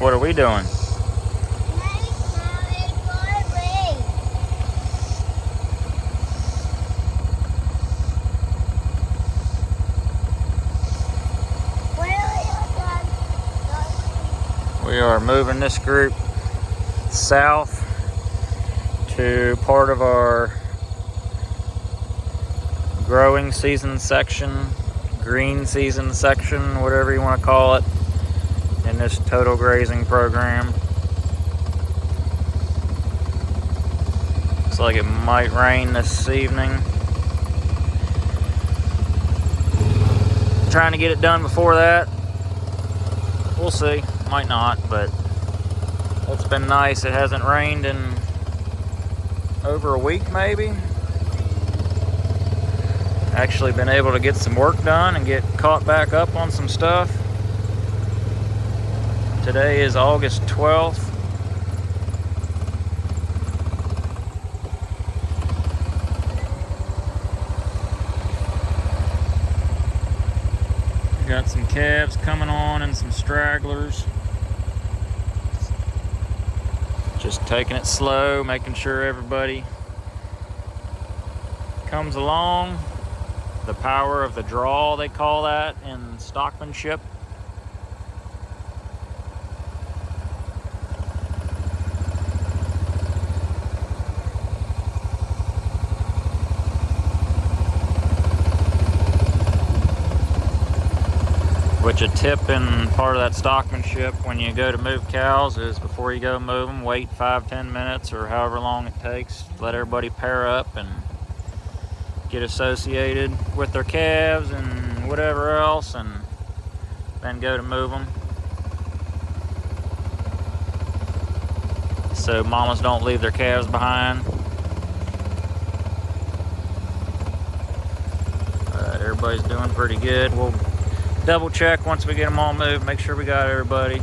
What are we doing? We are moving this group south to part of our growing season section, green season section, whatever you want to call it, in this total grazing program. Looks like it might rain this evening. Trying to get it done before that. We'll see. Might not, but it's been nice. It hasn't rained in over a week, maybe. Actually been able to get some work done and get caught back up on some stuff. Today is August 12th. Got some calves coming on and some stragglers. Just taking it slow, making sure everybody comes along. The power of the draw, they call that in stockmanship. Which a tip in part of that stockmanship when you go to move cows is before you go move them, wait 5-10 minutes or however long it takes. Let everybody pair up and get associated with their calves and whatever else, and then go to move them. So mamas don't leave their calves behind. Everybody's doing pretty good. We'll double check once we get them all moved, make sure we got everybody,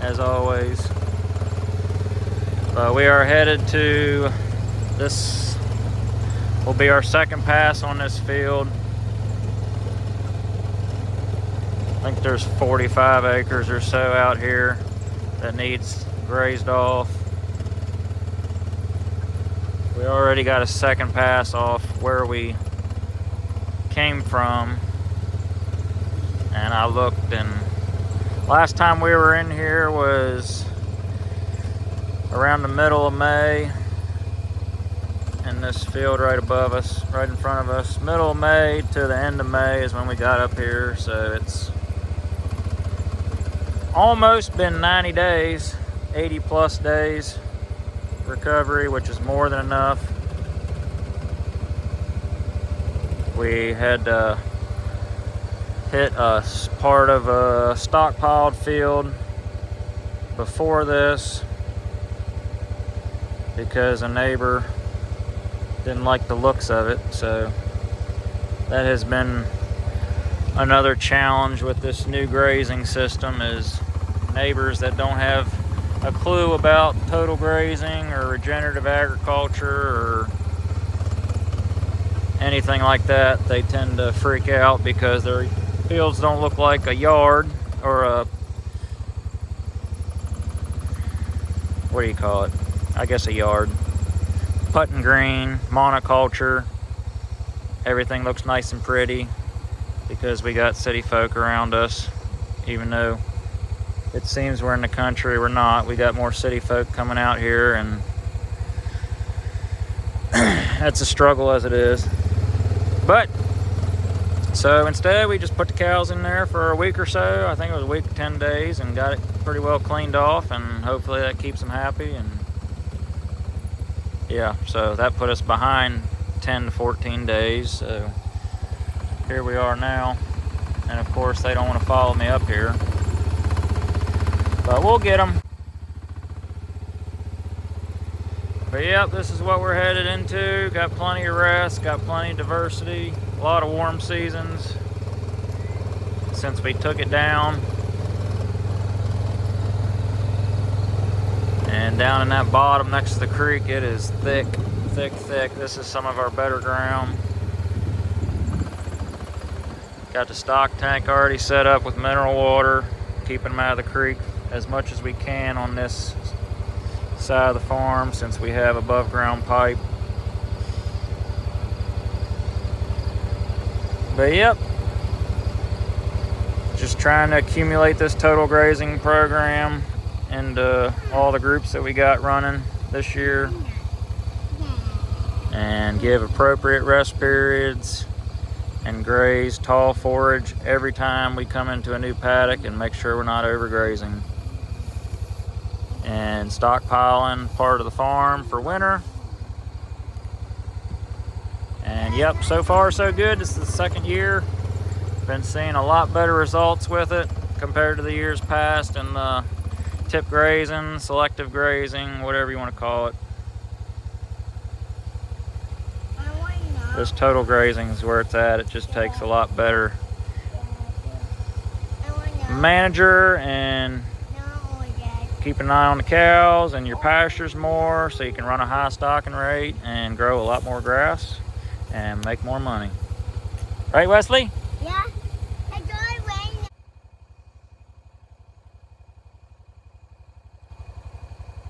as always. We are headed to this, will be our second pass on this field. I think there's 45 acres or so out here that needs grazed off. We already got a second pass off where we came from. And I looked, and last time we were in here was around the middle of May. In this field right above us, right in front of us. Middle of May to the end of May is when we got up here. So it's almost been 90 days, 80 plus days recovery, which is more than enough. We had hit a part of a stockpiled field before this because a neighbor didn't like the looks of it. So that has been another challenge with this new grazing system, is neighbors that don't have a clue about total grazing or regenerative agriculture or anything like that. They tend to freak out because their fields don't look like a yard or a, what do you call it? I guess a yard. Putting green, monoculture. Everything looks nice and pretty because we got city folk around us. Even though it seems we're in the country, we're not. We got more city folk coming out here, and that's a struggle as it is. But so instead, we just put the cows in there for a week or so. I think it was a week to 10 days, and got it pretty well cleaned off, and hopefully that keeps them happy. And yeah, so that put us behind 10 to 14 days. So here we are now. And of course, they don't want to follow me up here, but we'll get them. But yeah, this is what we're headed into. Got plenty of rest, got plenty of diversity, a lot of warm seasons since we took it down. And down in that bottom next to the creek, it is thick, thick, thick. This is some of our better ground. Got the stock tank already set up with mineral water. keeping them out of the creek as much as we can on this side of the farm since we have above ground pipe. But yep, just trying to accumulate this total grazing program into all the groups that we got running this year and give appropriate rest periods and graze tall forage every time we come into a new paddock and make sure we're not overgrazing. And stockpiling part of the farm for winter. And yep, so far so good. This is the second year. Been seeing a lot better results with it compared to the years past and the tip grazing, selective grazing, whatever you want to call it. This total grazing is where it's at. It just takes a lot better manager and keep an eye on the cows and your pastures more so you can run a high stocking rate and grow a lot more grass and make more money. Right, Wesley? Yeah.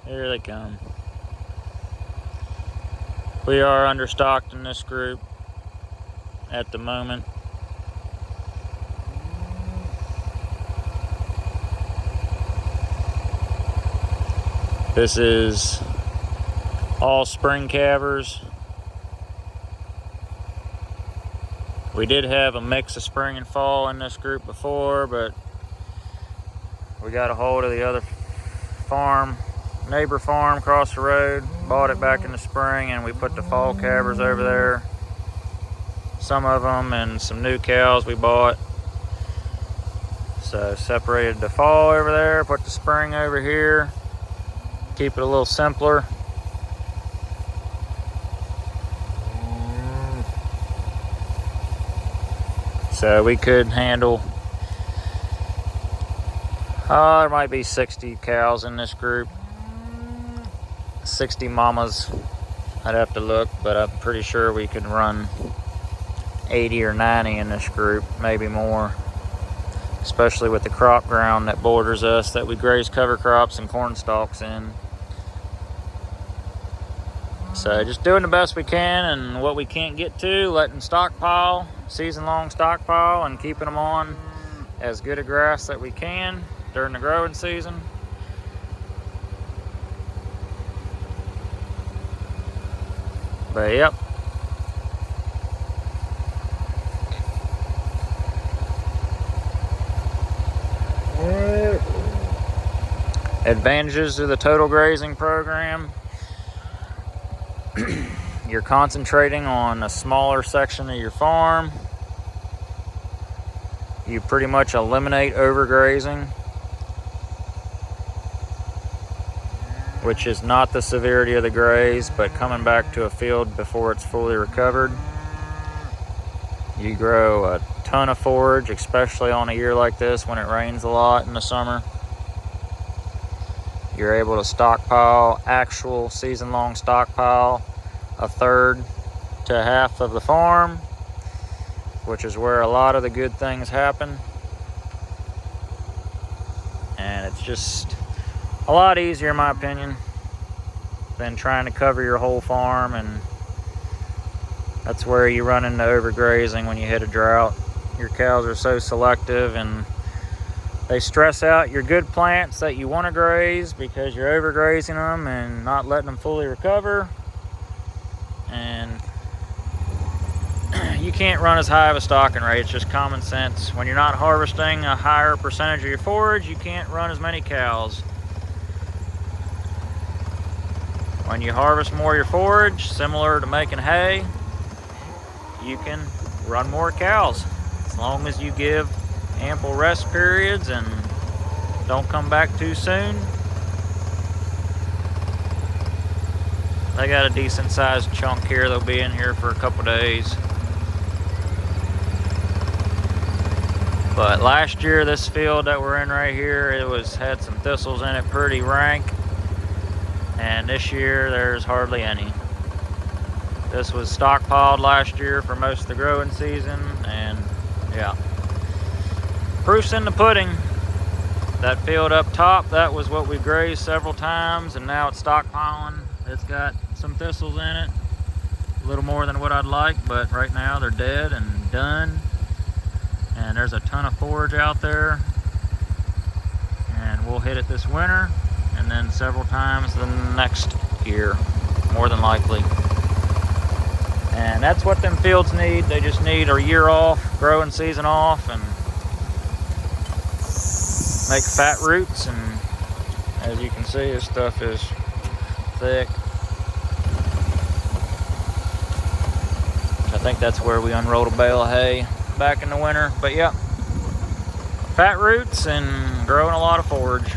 Here they come. We are understocked in this group at the moment. This is all spring calvers. We did have a mix of spring and fall in this group before, but we got a hold of the other farm, neighbor farm across the road, bought it back in the spring, and we put the fall calvers over there. Some of them and some new cows we bought. So separated the fall over there, put the spring over here. Keep it a little simpler. So we could handle, there might be 60 cows in this group. 60 mamas. I'd have to look, but I'm pretty sure we could run 80 or 90 in this group, maybe more. Especially with the crop ground that borders us that we graze cover crops and corn stalks in. So just doing the best we can, and what we can't get to, letting stockpile, season-long stockpile, and keeping them on as good a grass that we can during the growing season. But yep. Advantages of the total grazing program. You're concentrating on a smaller section of your farm. You pretty much eliminate overgrazing, which is not the severity of the graze, but coming back to a field before it's fully recovered. You grow a ton of forage, especially on a year like this when it rains a lot in the summer. You're able to stockpile, actual season-long stockpile, a third to half of the farm, which is where a lot of the good things happen. And it's just a lot easier, in my opinion, than trying to cover your whole farm, and that's where you run into overgrazing when you hit a drought. Your cows are so selective, and they stress out your good plants that you want to graze because you're overgrazing them and not letting them fully recover. And you can't run as high of a stocking rate. It's just common sense. When you're not harvesting a higher percentage of your forage, you can't run as many cows. When you harvest more of your forage, similar to making hay, you can run more cows as long as you give ample rest periods and don't come back too soon. They got a decent sized chunk here. They'll be in here for a couple days. But last year, this field that we're in right here, had some thistles in it, pretty rank. And this year, there's hardly any. This was stockpiled last year for most of the growing season, and yeah. Proof's in the pudding. That field up top, that was what we grazed several times, and now it's stockpiling. It's got some thistles in it, a little more than what I'd like, but right now they're dead and done. And there's a ton of forage out there, and we'll hit it this winter and then several times the next year, more than likely. And that's what them fields need. They just need a year off, growing season off, and make fat roots. And as you can see, this stuff is thick. I think that's where we unrolled a bale of hay back in the winter. But yeah, fat roots and growing a lot of forage.